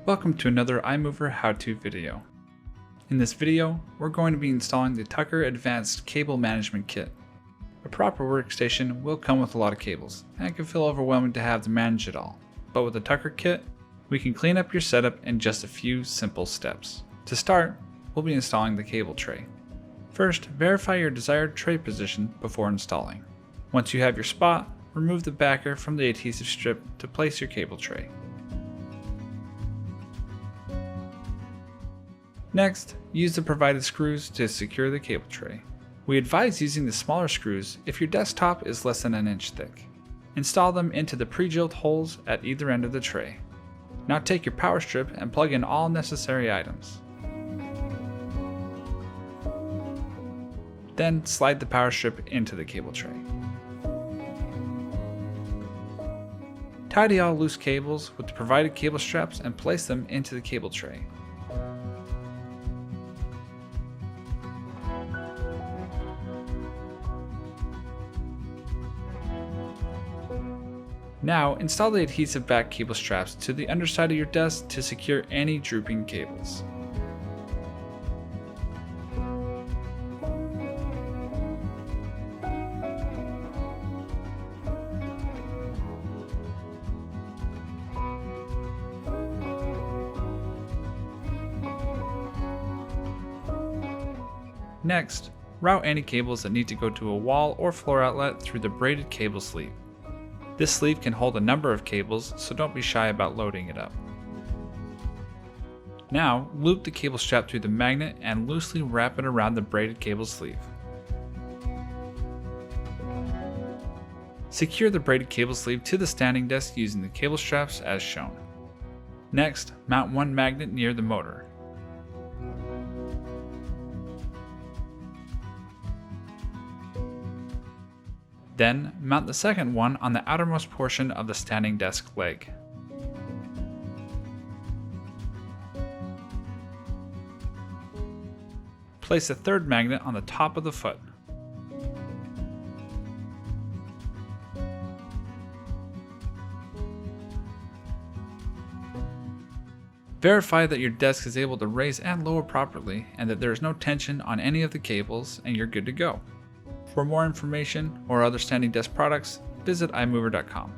Welcome to another iMovR how-to video. In this video, we're going to be installing the Tucker Advanced Cable Management Kit. A proper workstation will come with a lot of cables, and it can feel overwhelming to have to manage it all. But with the Tucker Kit, we can clean up your setup in just a few simple steps. To start, we'll be installing the cable tray. First, verify your desired tray position before installing. Once you have your spot, remove the backer from the adhesive strip to place your cable tray. Next, use the provided screws to secure the cable tray. We advise using the smaller screws if your desktop is less than an inch thick. Install them into the pre-drilled holes at either end of the tray. Now take your power strip and plug in all necessary items. Then slide the power strip into the cable tray. Tidy all loose cables with the provided cable straps and place them into the cable tray. Now install the adhesive back cable straps to the underside of your desk to secure any drooping cables. Next, route any cables that need to go to a wall or floor outlet through the braided cable sleeve. This sleeve can hold a number of cables, so don't be shy about loading it up. Now, loop the cable strap through the magnet and loosely wrap it around the braided cable sleeve. Secure the braided cable sleeve to the standing desk using the cable straps as shown. Next, mount one magnet near the motor. Then, mount the second one on the outermost portion of the standing desk leg. Place a third magnet on the top of the foot. Verify that your desk is able to raise and lower properly and that there is no tension on any of the cables, and you're good to go. For more information or other standing desk products, visit iMovR.com.